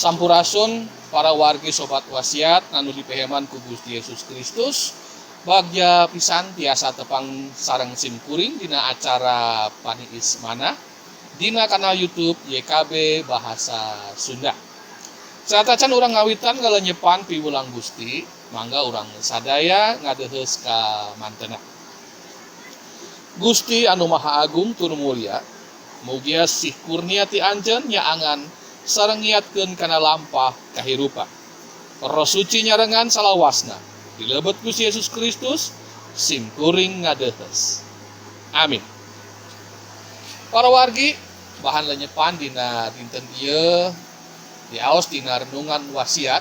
Sampurasun para wargi sobat wasiat anu dipeheman ku Gusti Yesus Kristus. Bagja pisan tiasa tepang sareng simkuring dina acara Paniis Manah dina kanal YouTube YKB Bahasa Sunda. Satacan urang ngawitan ngalenyepan piwulang Gusti, mangga urang sadaya ngadeheus ka mantena. Gusti anu Maha Agung tur mulia, mugia sih kurnia ti anjeun nyaangan sareng ngiatkeun kana lampah kahirupan. Roh suci nyarengan salawasna dilebet Gusti Yesus Kristus simkuring ngadeheus. Amin. Para wargi, bahan lenyepan dina dinten ieu diaos dina renungan wasiat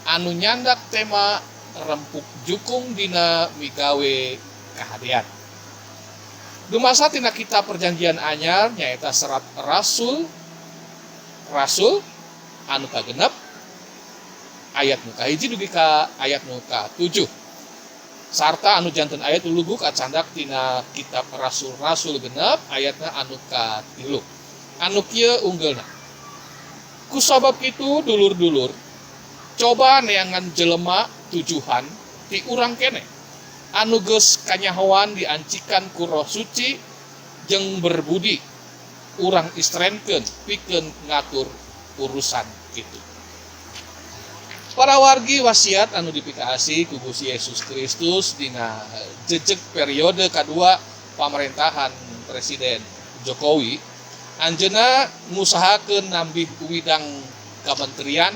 anu nyandak tema rempuk jukung dina migawe kahadean. Dumasa tina kitab perjanjian anyar nyaeta serat rasul anu kagenep ayat nu kahiji dugi ka ayat nu ka-7 sarta anu janten ayat ulugu kacandak tina kitab rasul genep ayatna anu ka-3 anu kieu unggelna. Kusabab kitu dulur-dulur coba neangan jelema tujuhan ti urang kene anu geus kanyahoan diancikan ku Roh Suci jeung berbudi urang istrenkeun pikeun ngatur urusan kitu. Para wargi wasiat anu dipikaasi ku Gusti Yesus Kristus dina jejeg periode kadua pamerintahan Presiden Jokowi, anjeunna ngusahakeun nambih uwidang kementerian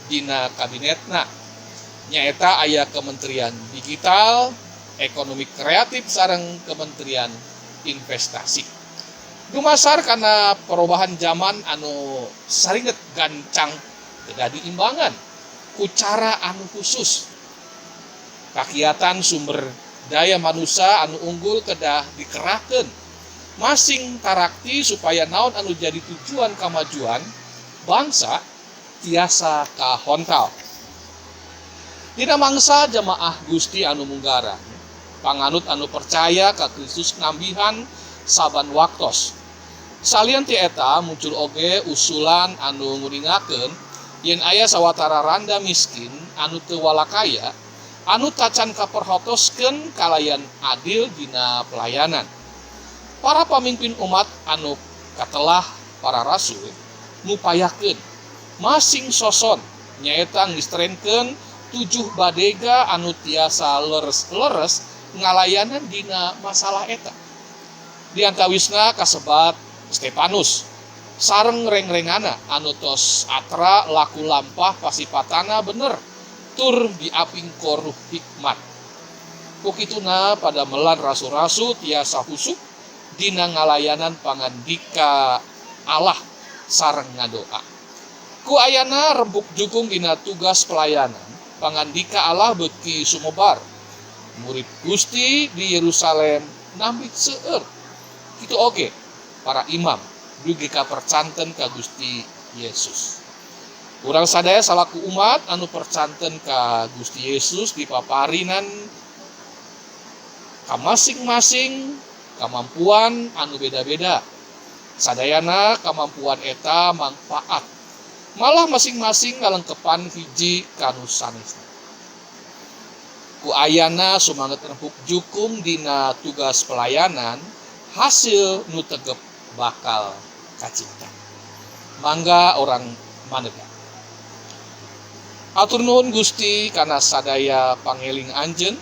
dina kabinetna. Nyaeta aya Kementerian Digital, Ekonomi Kreatif sareng Kementerian Investasi. Dumasar kana perubahan zaman anu saringet gancang kedah diimbangan ku cara anu khusus. Kakiatan sumber daya manusia anu unggul kedah dikerahkeun masing tarakti supaya naon anu jadi tujuan kamajuan bangsa tiasa kahontal. Dina mangsa jamaah Gusti anu munggaran, panganut anu percaya ka Kristus nambihan saban waktos. Salian ti eta muncul oge usulan anu nguningakeun yen aya sawatara randa miskin anu teu walakaya anu tacan kaperhotoskeun kalayan adil dina pelayanan. Para pamimpin umat anu katelah para rasul ngupayakeun masing soson nyaeta ngistrenkeun 7 badega anu tiasa leres-leres ngalayanan dina masalah eta. Di antawisna kasebat Stefanus sareng reng-rengana anu tos atra laku lampah pasipatana bener tur diaping koruh hikmat. Kukituna pada melan rasul-rasul tiasa husuk dina ngalayanan pangandika Allah sareng ngadoa. Ku ayana rembuk jukung dina tugas pelayanan pangandika Allah beuki sumebar. Murid Gusti di Yerusalem nampi seueur. Kitu oge para imam dugi ka percanten ka Gusti Yesus. Urang sadaya salaku umat anu percanten ka Gusti Yesus dipaparinan ka masing-masing kamampuan anu beda-beda. Sadayana kamampuan eta manfaat. Malah masing-masing ngalengkepan hiji kanu sanesna. Ku ayana sumanget rempuk jukung dina tugas pelayanan hasil nu tegep bakal kacipta. Mangga orang manega. Atur nuhun Gusti kana sadaya pangeling anjeun.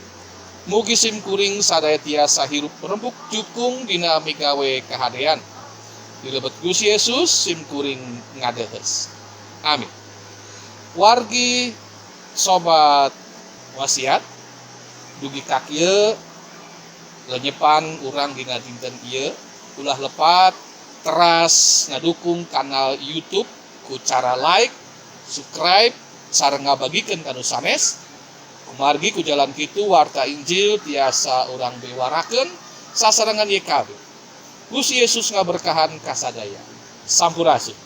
Mugi simkuring sadaya tiasa hirup rembuk jukung dina migawe kahadean. Dilebet Gusti Yesus simkuring ngadeheus. Amin. Wargi sobat wasiat dugi ka kieu lenyepan urang dina dinten ieu ulah lepat teras ngadukung kanal YouTube ku cara like, subscribe sareng ngabagikeun kanu sanes. Kumargi ku jalan kitu warta Injil tiasa urang bewarakeun sasarengan YKB. Gusti Yesus ngaberkahan kasadaya. Sampurasun.